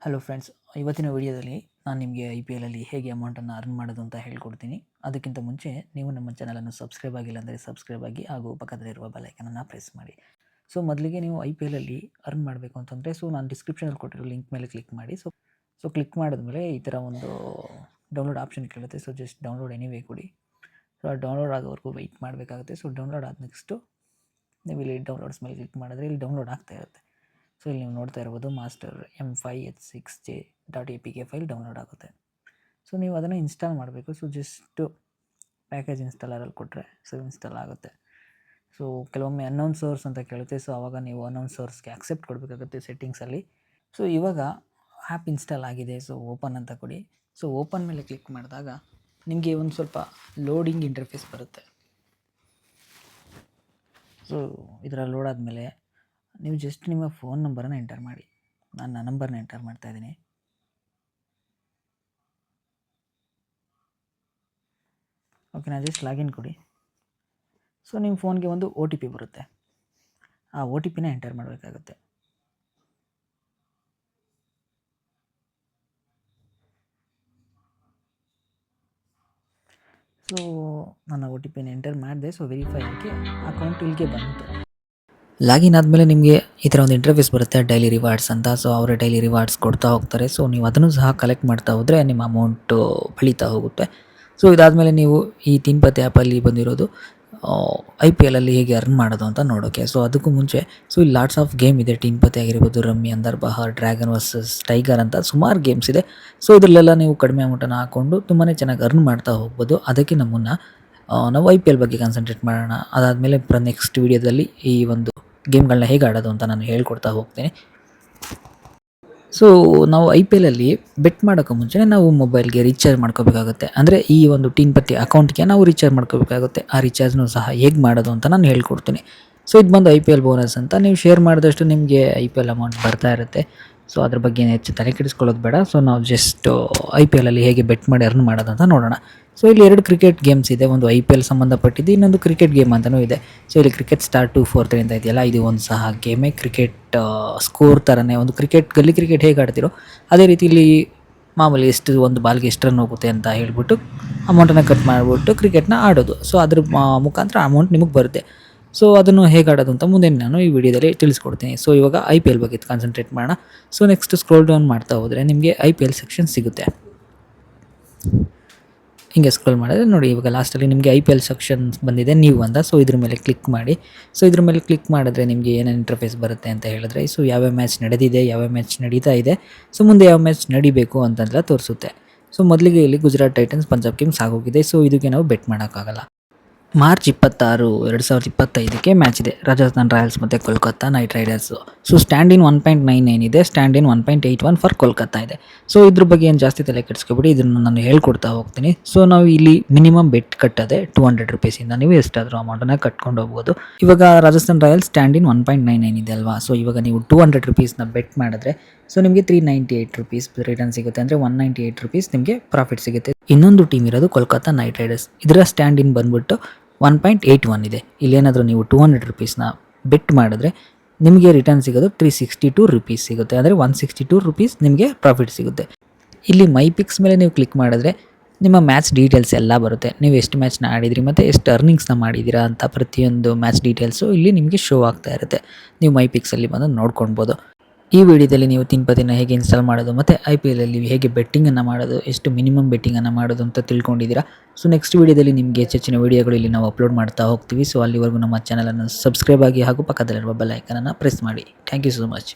Hello friends, ಇವತ್ತಿನ ವಿಡಿಯೋದಲ್ಲಿ ನಾನು ನಿಮಗೆ IPL ಅಲ್ಲಿ ಹೇಗೆ ಅಮೌಂಟನ್ನು ಅರ್ನ್ ಮಾಡೋದು ಅಂತ ಹೇಳ್ಕೊಡ್ತೀನಿ. ಅದಕ್ಕಿಂತ ಮುಂಚೆ ನೀವು ನಮ್ಮ ಚಾನಲನ್ನು ಸಬ್ಸ್ಕ್ರೈಬ್ ಆಗಿಲ್ಲ ಅಂದರೆ ಸಬ್ಸ್ಕ್ರೈಬ್ ಆಗಿ ಹಾಗೂ ಪಕ್ಕದಲ್ಲಿರುವ ಬೆಲ್ ಐಕನನ್ನು ಪ್ರೆಸ್ ಮಾಡಿ. ಸೊ ಮೊದಲಿಗೆ ನೀವು IPL ಅಲ್ಲಿ ಅರ್ನ್ ಮಾಡಬೇಕು ಅಂತಂದರೆ ನಾನು ಡಿಸ್ಕ್ರಿಪ್ಷನಲ್ಲಿ ಕೊಟ್ಟಿರೋ ಲಿಂಕ್ ಮೇಲೆ ಕ್ಲಿಕ್ ಮಾಡಿ. ಸೊ ಕ್ಲಿಕ್ ಮಾಡಿದ್ಮೇಲೆ ಈ ಥರ ಒಂದು ಡೌನ್ಲೋಡ್ ಆಪ್ಷನ್ ಕೇಳುತ್ತೆ. ಸೊ ಜಸ್ಟ್ ಡೌನ್ಲೋಡ್ ಎನಿವೇ ಕೊಡಿ. ಸೊ ಡೌನ್ಲೋಡ್ ಆಗೋವರೆಗೂ ವೆಯ್ಟ್ ಮಾಡಬೇಕಾಗುತ್ತೆ. ಸೊ ಡೌನ್ಲೋಡ್ ಆದ ನೆಕ್ಸ್ಟು ನೀವು ಇಲ್ಲಿ ಡೌನ್ಲೋಡ್ಸ್ ಮೇಲೆ ಕ್ಲಿಕ್ ಮಾಡಿದ್ರೆ ಇಲ್ಲಿ ಡೌನ್ಲೋಡ್ ಆಗ್ತಾ ಇರುತ್ತೆ. ಸೊ ಇಲ್ಲಿ ನೀವು ನೋಡ್ತಾ ಇರ್ಬೋದು ಮಾಸ್ಟರ್ M5H6J.apk ಫೈಲ್ ಡೌನ್ಲೋಡ್ ಆಗುತ್ತೆ. ಸೊ ನೀವು ಅದನ್ನು ಇನ್ಸ್ಟಾಲ್ ಮಾಡಬೇಕು. ಸೊ ಜಸ್ಟು ಪ್ಯಾಕೇಜ್ ಇನ್ಸ್ಟಾಲರಲ್ಲಿ ಕೊಟ್ಟರೆ ಸೊ ಇನ್ಸ್ಟಾಲ್ ಆಗುತ್ತೆ. ಸೊ ಕೆಲವೊಮ್ಮೆ ಅನ್ನೌನ್ ಸೋರ್ಸ್ ಅಂತ ಕೇಳುತ್ತೆ. ಸೊ ಆವಾಗ ನೀವು ಅನ್ನೌನ್ ಸೋರ್ಸ್ಗೆ ಅಕ್ಸೆಪ್ಟ್ ಕೊಡಬೇಕಾಗುತ್ತೆ ಸೆಟ್ಟಿಂಗ್ಸಲ್ಲಿ. ಸೊ ಇವಾಗ ಆ್ಯಪ್ ಇನ್ಸ್ಟಾಲ್ ಆಗಿದೆ. ಸೊ ಓಪನ್ ಅಂತ ಕೊಡಿ. ಸೊ ಓಪನ್ ಮೇಲೆ ಕ್ಲಿಕ್ ಮಾಡಿದಾಗ ನಿಮಗೆ ಒಂದು ಸ್ವಲ್ಪ ಲೋಡಿಂಗ್ ಇಂಟರ್ಫೇಸ್ ಬರುತ್ತೆ. ಸೊ ಇದರ ಲೋಡ್ ಆದಮೇಲೆ ನೀವು ಜಸ್ಟ್ ನಿಮ್ಮ ಫೋನ್ ನಂಬರನ್ನು ಎಂಟರ್ ಮಾಡಿ. ನಾನು ನನ್ನ ನಂಬರ್ನ ಎಂಟರ್ ಮಾಡ್ತಾಯಿದ್ದೀನಿ. ಓಕೆನಾ, ಜಸ್ಟ್ ಲಾಗಿನ್ ಕೊಡಿ. ಸೊ ನಿಮ್ಮ ಫೋನ್ಗೆ ಒಂದು OTP ಬರುತ್ತೆ. ಆ OTPನ ಎಂಟರ್ ಮಾಡಬೇಕಾಗುತ್ತೆ. ಸೊ ನನ್ನ OTPನ ಎಂಟರ್ ಮಾಡಿದೆ. ಸೊ ವೆರಿಫೈ ಆಗಿ ಅಕೌಂಟ್ ಇಲ್ಲಿಗೆ ಬಂತು. ಲಾಗಿನ್ ಆದಮೇಲೆ ನಿಮಗೆ ಈ ಥರ ಒಂದು ಇಂಟರ್ಫೇಸ್ ಬರುತ್ತೆ, ಡೈಲಿ ರಿವಾರ್ಡ್ಸ್ ಅಂತ. ಸೊ ಅವರೇ ಡೈಲಿ ರಿವಾರ್ಡ್ಸ್ ಕೊಡ್ತಾ ಹೋಗ್ತಾರೆ. ಸೊ ನೀವು ಅದನ್ನು ಸಹ ಕಲೆಕ್ಟ್ ಮಾಡ್ತಾ ಹೋದರೆ ನಿಮ್ಮ ಅಮೌಂಟು ಬೆಳೀತಾ ಹೋಗುತ್ತೆ. ಸೊ ಇದಾದಮೇಲೆ ನೀವು ಈ ಟೀನ್ಪತಿ ಆ್ಯಪಲ್ಲಿ ಬಂದಿರೋದು IPL ಅಲ್ಲಿ ಹೇಗೆ ಅರ್ನ್ ಮಾಡೋದು ಅಂತ ನೋಡೋಕ್ಕೆ. ಸೊ ಅದಕ್ಕೂ ಮುಂಚೆ ಇಲ್ಲಿ ಲಾಟ್ಸ್ ಆಫ್ ಗೇಮ್ ಇದೆ. ಟೀನ್ಪತಿ ಆಗಿರ್ಬೋದು, ರಮ್ಮಿ, ಅಂದರ್ ಬಹಾರ್, ಡ್ರ್ಯಾಗನ್ ವರ್ಸಸ್ ಟೈಗರ್ ಅಂತ ಸುಮಾರು ಗೇಮ್ಸ್ ಇದೆ. ಸೊ ಇದರಲ್ಲೆಲ್ಲ ನೀವು ಕಡಿಮೆ ಅಮೌಂಟನ್ನು ಹಾಕ್ಕೊಂಡು ತುಂಬಾ ಚೆನ್ನಾಗಿ ಅರ್ನ್ ಮಾಡ್ತಾ ಹೋಗ್ಬೋದು. ಅದಕ್ಕೆ ನಮ್ಮನ್ನು ನಾವು IPL ಬಗ್ಗೆ ಕಾನ್ಸಂಟ್ರೇಟ್ ಮಾಡೋಣ. ಅದಾದಮೇಲೆ ನೆಕ್ಸ್ಟ್ ವೀಡಿಯೋದಲ್ಲಿ ಈ ಒಂದು ಗೇಮ್ಗಳನ್ನ ಹೇಗೆ ಆಡೋದು ಅಂತ ನಾನು ಹೇಳ್ಕೊಡ್ತಾ ಹೋಗ್ತೀನಿ. ಸೊ ನಾವು IPL ಅಲ್ಲಿ ಬೆಟ್ ಮಾಡೋಕ್ಕೂ ಮುಂಚೆ ನಾವು ಮೊಬೈಲ್ಗೆ ರೀಚಾರ್ಜ್ ಮಾಡ್ಕೋಬೇಕಾಗುತ್ತೆ. ಅಂದರೆ ಈ ಒಂದು ಟೀನ್ಪತಿ ಅಕೌಂಟ್ಗೆ ನಾವು ರೀಚಾರ್ಜ್ ಮಾಡ್ಕೋಬೇಕಾಗುತ್ತೆ. ಆ ರೀಚಾರ್ಜ್ನೂ ಸಹ ಹೇಗೆ ಮಾಡೋದು ಅಂತ ನಾನು ಹೇಳ್ಕೊಡ್ತೀನಿ. ಸೊ ಇದು ಬಂದು IPL ಬೋನಸ್ ಅಂತ. ನೀವು ಶೇರ್ ಮಾಡಿದಷ್ಟು ನಿಮಗೆ IPL ಅಮೌಂಟ್ ಬರ್ತಾ ಇರುತ್ತೆ. ಸೊ ಅದ್ರ ಬಗ್ಗೆ ಹೆಚ್ಚು ತಲೆ ಕೆಡಿಸ್ಕೊಳ್ಳೋದು ಬೇಡ. ಸೊ ನಾವು ಜಸ್ಟ್ IPL ಅಲ್ಲಿ ಹೇಗೆ ಬೆಟ್ ಮಾಡಿ ಅರ್ನ್ ಮಾಡೋದು ಅಂತ ನೋಡೋಣ. ಸೊ ಇಲ್ಲಿ 2 ಕ್ರಿಕೆಟ್ ಗೇಮ್ಸ್ ಇದೆ. ಒಂದು IPL ಸಂಬಂಧಪಟ್ಟಿದ್ದು, ಇನ್ನೊಂದು ಕ್ರಿಕೆಟ್ ಗೇಮ್ ಅಂತಲೂ ಇದೆ. ಸೊ ಇಲ್ಲಿ ಕ್ರಿಕೆಟ್ ಸ್ಟಾರ್ 243 ಅಂತ ಇದೆಯಲ್ಲ, ಇದು ಒಂದು ಸಹ ಗೇಮೇ. ಕ್ರಿಕೆಟ್ ಸ್ಕೋರ್ ಥರನೇ ಒಂದು ಗಲ್ಲಿ ಕ್ರಿಕೆಟ್ ಹೇಗೆ ಆಡ್ತಿರೋ ಅದೇ ರೀತಿ ಇಲ್ಲಿ ಮಾಮೂಲಿ ಒಂದು ಬಾಲ್ಗೆ ಎಷ್ಟು ರನ್ ಹೋಗುತ್ತೆ ಅಂತ ಹೇಳ್ಬಿಟ್ಟು ಅಮೌಂಟನ್ನು ಕಟ್ ಮಾಡಿಬಿಟ್ಟು ಕ್ರಿಕೆಟ್ನ ಆಡೋದು. ಸೊ ಅದ್ರ ಮುಖಾಂತರ ಅಮೌಂಟ್ ನಿಮಗೆ ಬರುತ್ತೆ. ಸೊ ಅದನ್ನು ಹೇಗೆ ಆಡೋದು ಅಂತ ಮುಂದೆ ನಾನು ಈ ವಿಡಿಯೋದಲ್ಲಿ ತಿಳಿಸ್ಕೊಡ್ತೀನಿ. ಸೊ ಇವಾಗ IPL ಬಗ್ಗೆ ಕಾನ್ಸಂಟ್ರೇಟ್ ಮಾಡೋಣ. ಸೊ ನೆಕ್ಸ್ಟ್ ಸ್ಕ್ರೋಲ್ ಡೌನ್ ಮಾಡ್ತಾ ಹೋದರೆ ನಿಮಗೆ IPL ಸೆಕ್ಷನ್ ಸಿಗುತ್ತೆ. ಹಿಂಗೆ ಸ್ಕ್ರೋಲ್ ಮಾಡಿದ್ರೆ ನೋಡಿ, ಇವಾಗ ಲಾಸ್ಟಲ್ಲಿ ನಿಮಗೆ IPL ಸೆಕ್ಷನ್ ಬಂದಿದೆ, ನೀವು ಅಂತ. ಸೊ ಇದ್ರ ಮೇಲೆ ಕ್ಲಿಕ್ ಮಾಡಿ. ಸೊ ಇದ್ರ ಮೇಲೆ ಕ್ಲಿಕ್ ಮಾಡಿದ್ರೆ ನಿಮಗೆ ಏನೇನು ಇಂಟರ್ಫೇಸ್ ಬರುತ್ತೆ ಅಂತ ಹೇಳಿದ್ರೆ, ಸೊ ಯಾವ್ಯಾವ ಮ್ಯಾಚ್ ನಡೆದಿದೆ, ಯಾವ್ಯಾವ ಮ್ಯಾಚ್ ನಡೀತಾ ಇದೆ, ಸೊ ಮುಂದೆ ಯಾವ ಮ್ಯಾಚ್ ನಡಿಬೇಕು ಅಂತೆಲ್ಲ ತೋರಿಸುತ್ತೆ. ಸೊ ಮೊದಲಿಗೆ ಇಲ್ಲಿ ಗುಜರಾತ್ ಟೈಟನ್ಸ್ ಪಂಜಾಬ್ ಕಿಂಗ್ಸ್ ಆಗೋಗಿದೆ. ಸೊ ಇದಕ್ಕೆ ನಾವು ಬೆಟ್ ಮಾಡೋಕ್ಕಾಗಲ್ಲ. ಮಾರ್ಚ್ 26, 2025ಕ್ಕೆ ಮ್ಯಾಚ್ ಇದೆ. ರಾಜಸ್ಥಾನ್ ರಾಯಲ್ಸ್ ಮತ್ತು Kolkata night riders. So stand in 1.99 ಇದೆ. ಸ್ಟ್ಯಾಂಡ್ ಇನ್ 1.81 ಫಾರ್ ಕೋಲ್ಕತ್ತಾ ಇದೆ. ಸೊ ಇದ್ರ ಬಗ್ಗೆ ಏನು ಜಾಸ್ತಿ ತಲೆ ಕೆಡಿಸ್ಕೊಬಿಡಿ, ಇದನ್ನು ನಾನು ಹೇಳ್ಕೊಡ್ತಾ ಹೋಗ್ತೀನಿ. ಸೊ ನಾವು ಇಲ್ಲಿ ಮಿನಿಮಮ್ ಬೆಟ್ ಕಟ್ಟದೆ 200 ರುಪೀಸಿಂದ ನೀವು ಎಷ್ಟಾದರೂ ಅಮೌಂಟನ್ನು ಕಟ್ಕೊಂಡು ಹೋಗ್ಬೋದು. ಇವಾಗ ರಾಜಸ್ಥಾನ್ ರಾಯಲ್ಸ್ ಸ್ಟ್ಯಾಂಡ್ ಇನ್ 1.99 ಇದೆ ಅಲ್ವಾ. ಸೊ ಇವಾಗ ನೀವು 200 ರುಪೀಸ್ನ ಬೆಟ್ ಮಾಡಿದ್ರೆ ಸೊ ನಿಮಗೆ 398 ರುಪೀಸ್ ರಿಟರ್ನ್ ಸಿಗುತ್ತೆ. ಅಂದರೆ 198 ರುಪೀಸ್ ನಿಮಗೆ ಪ್ರಾಫಿಟ್ ಸಿಗುತ್ತೆ. ಇನ್ನೊಂದು ಟೀಮ್ ಇರೋದು ಕೋಲ್ಕತ್ತಾ ನೈಟ್ ರೈಡರ್ಸ್. ಇದರ ಸ್ಟ್ಯಾಂಡ್ ಇನ್ ಬಂದ್ಬಿಟ್ಟು 1.81 ಇದೆ. ಇಲ್ಲೇನಾದರೂ ನೀವು 200 ರುಪೀಸ್ನ ಬೆಟ್ ಮಾಡಿದ್ರೆ ನಿಮಗೆ ರಿಟರ್ನ್ ಸಿಗೋದು 362 ರುಪೀಸ್ ಸಿಗುತ್ತೆ. ಅಂದರೆ 162 ರುಪೀಸ್ ನಿಮಗೆ ಪ್ರಾಫಿಟ್ ಸಿಗುತ್ತೆ. ಇಲ್ಲಿ ಮೈ ಪಿಕ್ಸ್ ಮೇಲೆ ನೀವು ಕ್ಲಿಕ್ ಮಾಡಿದ್ರೆ ನಿಮ್ಮ ಮ್ಯಾಚ್ ಡೀಟೇಲ್ಸ್ ಎಲ್ಲ ಬರುತ್ತೆ. ನೀವು ಎಷ್ಟು ಮ್ಯಾಚ್ನ ಆಡಿದ್ರಿ ಮತ್ತು ಎಷ್ಟು ಅರ್ನಿಂಗ್ಸ್ನ ಮಾಡಿದ್ದೀರಾ ಅಂತ ಪ್ರತಿಯೊಂದು ಮ್ಯಾಚ್ ಡೀಟೇಲ್ಸು ಇಲ್ಲಿ ನಿಮಗೆ ಶೋ ಆಗ್ತಾ ಇರುತ್ತೆ. ನೀವು ಮೈ ಪಿಕ್ಸಲ್ಲಿ ಬಂದು ನೋಡ್ಕೊಳ್ಬೋದು. ಈ ವಿಡಿಯೋದಲ್ಲಿ ನೀವು ಟೀನ್ಪತಿನ ಹೇಗೆ ಇನ್ಸ್ಟಾಲ್ ಮಾಡೋದು ಮತ್ತು IPL ಅಲ್ಲಿ ಹೇಗೆ ಬೆಟ್ಟಿಂಗನ್ನು ಮಾಡೋದು, ಎಷ್ಟು ಮಿನಿಮಮ್ ಬೆಟ್ಟಿಂಗನ್ನು ಮಾಡೋದು ಅಂತ ತಿಳ್ಕೊಂಡಿದ್ದೀರಾ. ಸೊ ನೆಕ್ಸ್ಟ್ ವಿಡಿಯೋದಲ್ಲಿ ನಿಮಗೆ ಹೆಚ್ಚಿನ ವಿಡಿಯೋಗಳು ಇಲ್ಲಿ ನಾವು ಅಪ್ಲೋಡ್ ಮಾಡ್ತಾ ಹೋಗ್ತೀವಿ. ಸೊ ಅಲ್ಲಿವರೆಗೂ ನಮ್ಮ ಚಾನಲನ್ನು ಸಬ್ಸ್ಕ್ರೈಬ್ ಆಗಿ ಹಾಗೂ ಪಕ್ಕದಲ್ಲಿರುವ ಬೆಲ್ ಐಕನನ್ನು ಪ್ರೆಸ್ ಮಾಡಿ. Thank you so much.